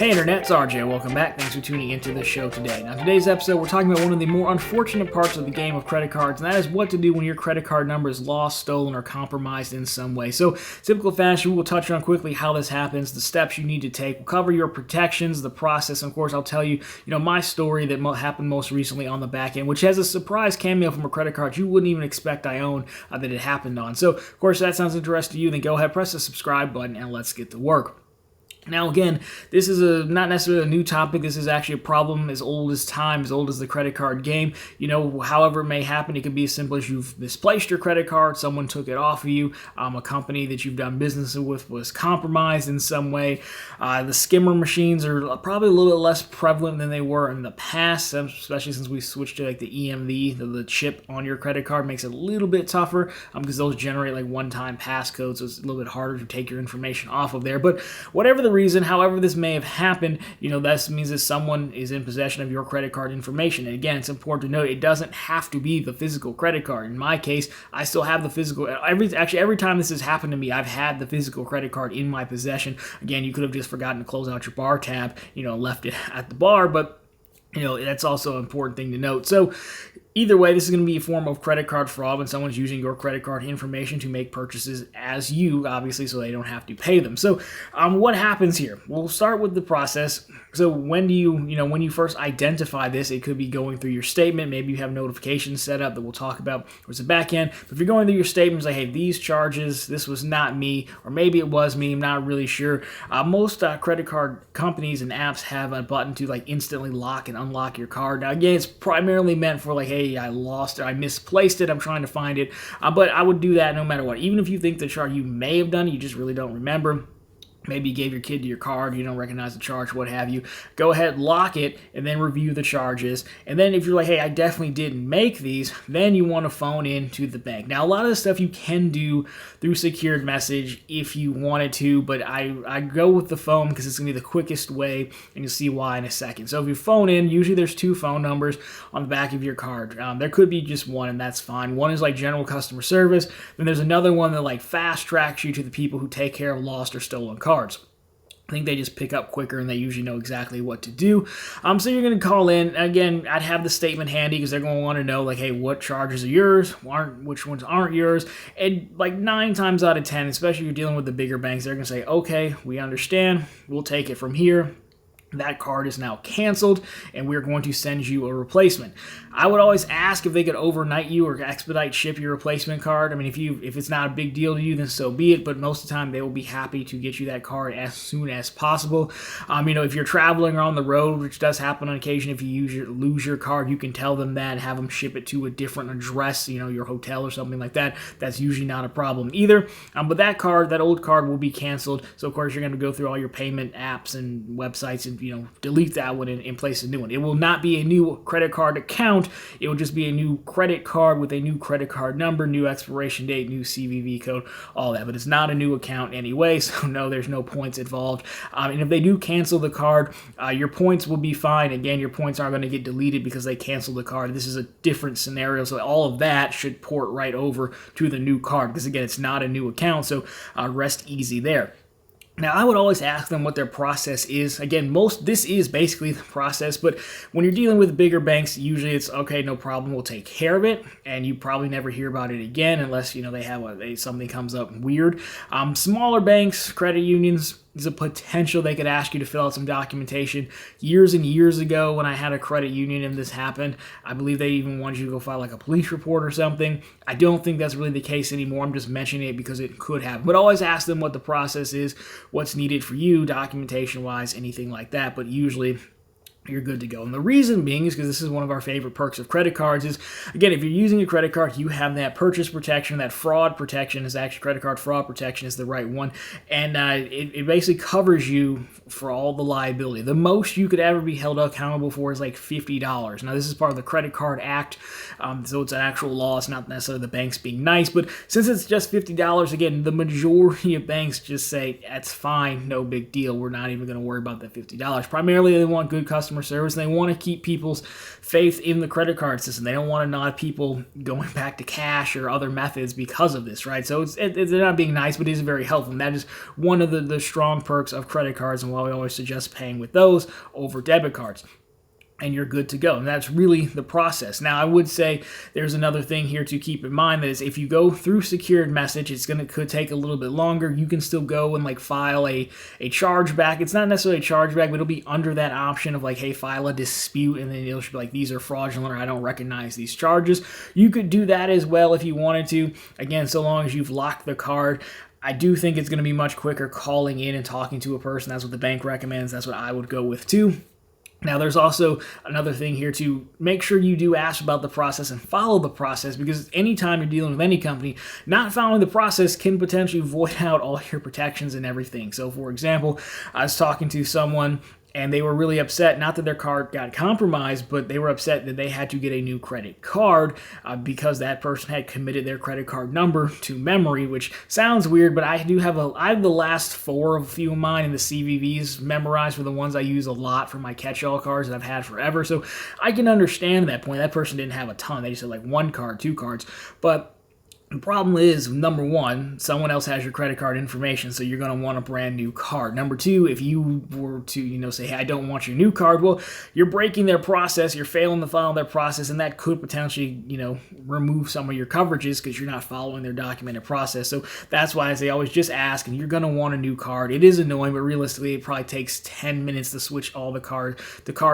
Hey Internet, it's RJ. Welcome back. Thanks for tuning into the show today. Now, today's episode, we're talking about one of the more unfortunate parts of the game of credit cards, and that is what to do when your credit card number is lost, stolen, or compromised in some way. So, typical fashion, we will touch on quickly how this happens, the steps you need to take. We'll cover your protections, the process, and of course, I'll tell you, my story that happened most recently on the back end, which has a surprise cameo from a credit card you wouldn't even expect I own that it happened on. So, of course, if that sounds interesting to you, then go ahead, press the subscribe button, and let's get to work. Now, again, this is not necessarily a new topic. This is actually a problem as old as time, as old as the credit card game. However it may happen, it could be as simple as you've misplaced your credit card, someone took it off of you, a company that you've done business with was compromised in some way. The skimmer machines are probably a little bit less prevalent than they were in the past, especially since we switched to the EMV, the chip on your credit card makes it a little bit tougher because those generate one-time passcodes, so it's a little bit harder to take your information off of there. But whatever the reason, however this may have happened, that means that someone is in possession of your credit card information. And again, it's important to note it doesn't have to be the physical credit card. In my case, I still have the physical. Every time this has happened to me, I've had the physical credit card in my possession. Again, you could have just forgotten to close out your bar tab, left it at the bar, but that's also an important thing to note. So either way, this is going to be a form of credit card fraud when someone's using your credit card information to make purchases as you, obviously, so they don't have to pay them. So what happens here? We'll start with the process. So when you first identify this, it could be going through your statement. Maybe you have notifications set up that we'll talk about towards the back end. But if you're going through your statements like, hey, these charges, this was not me, or maybe it was me, I'm not really sure. Most credit card companies and apps have a button to instantly lock and unlock your card. Now, again, it's primarily meant for hey, I lost it, I misplaced it, I'm trying to find it. But I would do that no matter what. Even if you think the charge you may have done it, you just really don't remember. Maybe you gave your kid your card, you don't recognize the charge, what have you. Go ahead, lock it, and then review the charges. And then if you're like, hey, I definitely didn't make these, then you want to phone in to the bank. Now, a lot of the stuff you can do through secured message if you wanted to, but I go with the phone because it's going to be the quickest way, and you'll see why in a second. So if you phone in, usually there's 2 phone numbers on the back of your card. There could be just one, and that's fine. One is general customer service. Then there's another one that fast tracks you to the people who take care of lost or stolen cards. I think they just pick up quicker and they usually know exactly what to do. So you're going to call in. Again, I'd have the statement handy because they're going to want to know, hey, what charges are yours, which ones aren't yours. And 9 times out of 10, especially if you're dealing with the bigger banks, they're going to say, okay, we understand. We'll take it from here. That card is now canceled, and we're going to send you a replacement. I would always ask if they could overnight you or expedite ship your replacement card. I mean, if it's not a big deal to you, then so be it, but most of the time they will be happy to get you that card as soon as possible. If you're traveling or on the road, which does happen on occasion, if you lose your card, you can tell them that and have them ship it to a different address, your hotel or something like that. That's usually not a problem either. But that old card will be canceled, so of course you're going to go through all your payment apps and websites and delete that one and place a new one. It will not be a new credit card account. It will just be a new credit card with a new credit card number, new expiration date, new CVV code, all that. But it's not a new account anyway, so no, there's no points involved. And if they do cancel the card, your points will be fine. Again, your points aren't going to get deleted because they canceled the card. This is a different scenario, so all of that should port right over to the new card because, again, it's not a new account, so rest easy there. Now, I would always ask them what their process is. Again, this is basically the process, but when you're dealing with bigger banks, usually it's, okay, no problem, we'll take care of it, and you probably never hear about it again unless, they have something comes up weird. Smaller banks, credit unions, there's a potential they could ask you to fill out some documentation. Years and years ago when I had a credit union and this happened, I believe they even wanted you to go file a police report or something. I don't think that's really the case anymore. I'm just mentioning it because it could happen. But always ask them what the process is, what's needed for you, documentation-wise, anything like that. But usually you're good to go. And the reason being is because this is one of our favorite perks of credit cards is, again, if you're using a credit card, you have that purchase protection, that fraud protection is actually credit card fraud protection is the right one. And it basically covers you for all the liability. The most you could ever be held accountable for is $50. Now, this is part of the Credit Card Act, so it's an actual law. It's not necessarily the banks being nice, but since it's just $50, again, the majority of banks just say, that's fine, no big deal. We're not even going to worry about that $50. Primarily, they want good customer customer service, and they want to keep people's faith in the credit card system. They don't want to nod people going back to cash or other methods because of this, right? So they're not being nice, but it is very helpful. And that is one of the strong perks of credit cards, and why we always suggest paying with those over debit cards. And you're good to go. And that's really the process. Now, I would say there's another thing here to keep in mind, that is if you go through secured message, could take a little bit longer. You can still go and file a chargeback. It's not necessarily a chargeback, but it'll be under that option of hey, file a dispute, and then it'll be these are fraudulent, or I don't recognize these charges. You could do that as well if you wanted to. Again, so long as you've locked the card. I do think it's going to be much quicker calling in and talking to a person. That's what the bank recommends. That's what I would go with too. Now, there's also another thing here to make sure you do ask about the process and follow the process, because anytime you're dealing with any company, not following the process can potentially void out all your protections and everything. So, for example, I was talking to someone, and they were really upset, not that their card got compromised, but they were upset that they had to get a new credit card because that person had committed their credit card number to memory, which sounds weird, but I have the last four of a few of mine in the CVVs memorized for the ones I use a lot for my catch-all cards that I've had forever. So I can understand that point. That person didn't have a ton. They just had one card, two cards. But the problem is, number one, someone else has your credit card information, so you're going to want a brand new card. Number two, if you were to, say, hey, I don't want your new card, well, you're breaking their process, you're failing to follow their process, and that could potentially, remove some of your coverages because you're not following their documented process. So that's why I say always just ask, and you're going to want a new card. It is annoying, but realistically, it probably takes 10 minutes to switch all the card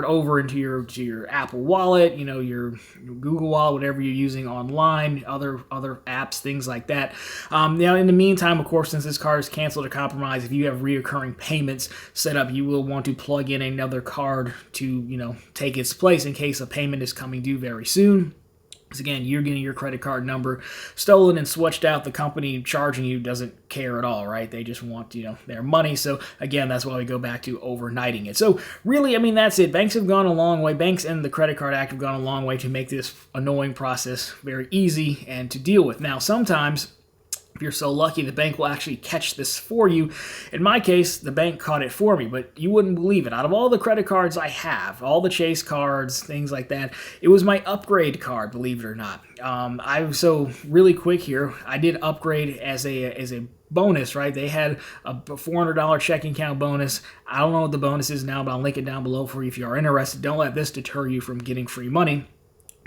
over into your Apple Wallet, your Google Wallet, whatever you're using online, other apps, things like that. Now, in the meantime, of course, since this card is canceled or compromised, if you have reoccurring payments set up, you will want to plug in another card to, take its place in case a payment is coming due very soon. Because again, you're getting your credit card number stolen and switched out. The company charging you doesn't care at all, right? They just want, their money. So again, that's why we go back to overnighting it. So really, that's it. Banks have gone a long way. Banks and the Credit Card Act have gone a long way to make this annoying process very easy and to deal with. Now, sometimes, if you're so lucky, the bank will actually catch this for you. In my case, the bank caught it for me, but you wouldn't believe it. Out of all the credit cards I have, all the Chase cards, things like that, it was my upgrade card, believe it or not. So really quick here, I did upgrade as a bonus, right? They had a $400 checking account bonus. I don't know what the bonus is now, but I'll link it down below for you if you are interested. Don't let this deter you from getting free money.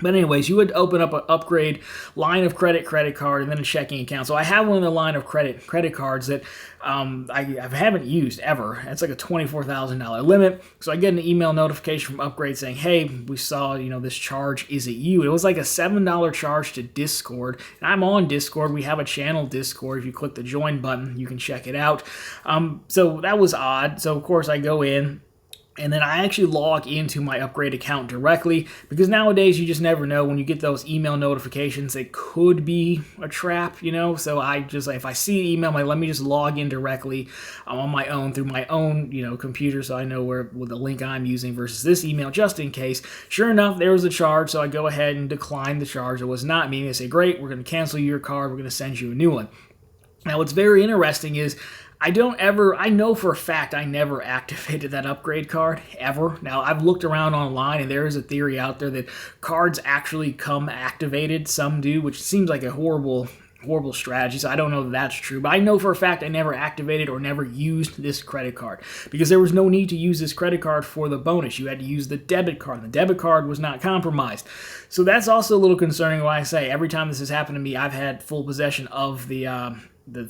But anyways, you would open up an upgrade line of credit card, and then a checking account. So I have one of the line of credit cards that I haven't used ever. It's like a $24,000 limit. So I get an email notification from Upgrade saying, hey, we saw, this charge. Is it you? It was like a $7 charge to Discord. And I'm on Discord. We have a channel Discord. If you click the join button, you can check it out. So that was odd. So of course I go in. And then I actually log into my Upgrade account directly, because nowadays you just never know when you get those email notifications. It could be a trap, So I just, if I see the email, let me just log in directly on my own through my own, computer, so I know where with the link I'm using versus this email, just in case. Sure enough, there was a charge, so I go ahead and decline the charge. It was not me. They say, great, we're going to cancel your card. We're going to send you a new one. Now, what's very interesting is I know for a fact I never activated that upgrade card, ever. Now, I've looked around online, and there is a theory out there that cards actually come activated. Some do, which seems like a horrible strategy, so I don't know if that's true. But I know for a fact I never activated or never used this credit card, because there was no need to use this credit card for the bonus. You had to use the debit card. The debit card was not compromised. So that's also a little concerning. Why I say every time this has happened to me, I've had full possession of the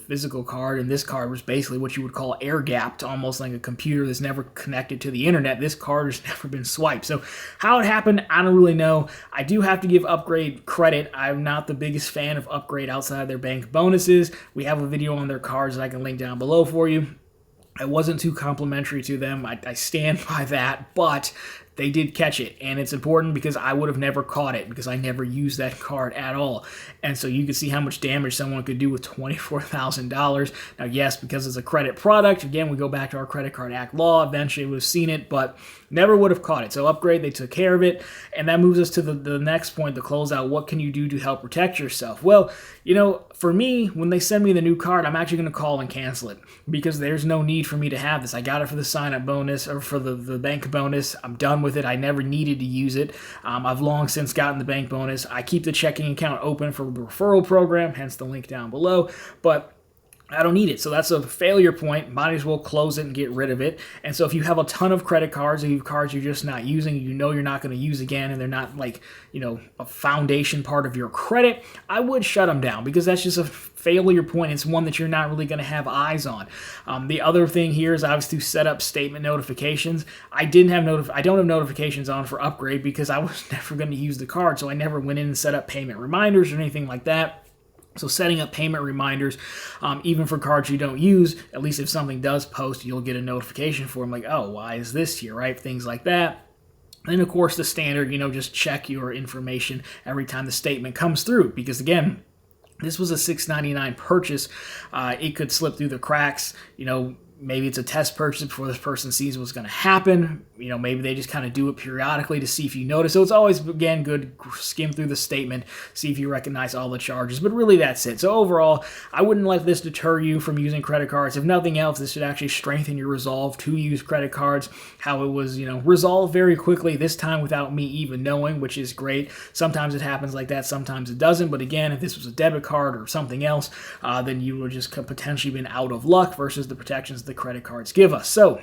physical card, and this card was basically what you would call air-gapped, almost like a computer that's never connected to the internet. This card has never been swiped. So how it happened, I don't really know. I do have to give Upgrade credit. I'm not the biggest fan of Upgrade outside their bank bonuses. We have a video on their cards that I can link down below for you. I wasn't too complimentary to them. I stand by that, but they did catch it, and it's important because I would have never caught it because I never used that card at all. And so you can see how much damage someone could do with $24,000. Now, yes, because it's a credit product, again, we go back to our Credit Card Act law. Eventually, we've seen it, but never would have caught it. So Upgrade, they took care of it, and that moves us to the next point, the closeout. What can you do to help protect yourself? Well, for me, when they send me the new card, I'm actually going to call and cancel it because there's no need for me to have this. I got it for the sign-up bonus or for the bank bonus. I'm done with with it. I never needed to use it. I've long since gotten the bank bonus. I keep the checking account open for the referral program, hence the link down below, but I don't need it. So that's a failure point. Might as well close it and get rid of it. And so if you have a ton of credit cards, or you have cards you're just not using, you know you're not going to use again, and they're not like, a foundation part of your credit, I would shut them down, because that's just a failure point. It's one that you're not really going to have eyes on. The other thing here is obviously to set up statement notifications. I don't have notifications on for upgrade because I was never going to use the card, so I never went in and set up payment reminders or anything like that. So setting up payment reminders, even for cards you don't use, at least if something does post, you'll get a notification for them like, oh, why is this here, right? Things like that. And of course, the standard, just check your information every time the statement comes through, because again, this was a $6.99 purchase. It could slip through the cracks, Maybe it's a test purchase before this person sees what's going to happen. Maybe they just kind of do it periodically to see if you notice. So it's always, again, good to skim through the statement, see if you recognize all the charges. But really, that's it. So overall, I wouldn't let this deter you from using credit cards. If nothing else, this should actually strengthen your resolve to use credit cards. How it was, resolved very quickly, this time without me even knowing, which is great. Sometimes it happens like that, sometimes it doesn't. But again, if this was a debit card or something else, then you would just potentially been out of luck versus the protections the credit cards give us. So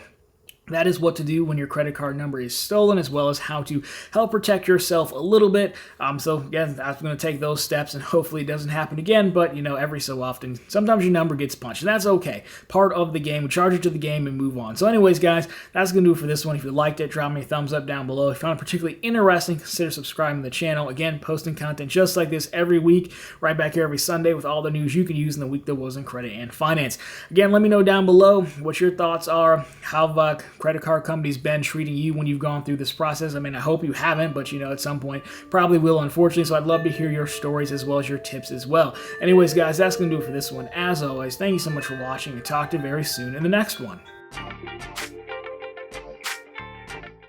that is what to do when your credit card number is stolen, as well as how to help protect yourself a little bit. So again, I'm going to take those steps, and hopefully it doesn't happen again. But every so often, sometimes your number gets punched, and that's okay. Part of the game. We charge it to the game and move on. So anyways, guys, that's going to do it for this one. If you liked it, drop me a thumbs up down below. If you found it particularly interesting, consider subscribing to the channel. Again, posting content just like this every week, right back here every Sunday with all the news you can use in the week that was in credit and finance. Again, let me know down below what your thoughts are. How credit card companies been treating you when you've gone through this process? I hope you haven't, but at some point probably will, unfortunately. So I'd love to hear your stories as well as your tips as well. Anyways, guys, that's going to do it for this one. As always, thank you so much for watching, and talk to you very soon in the next one.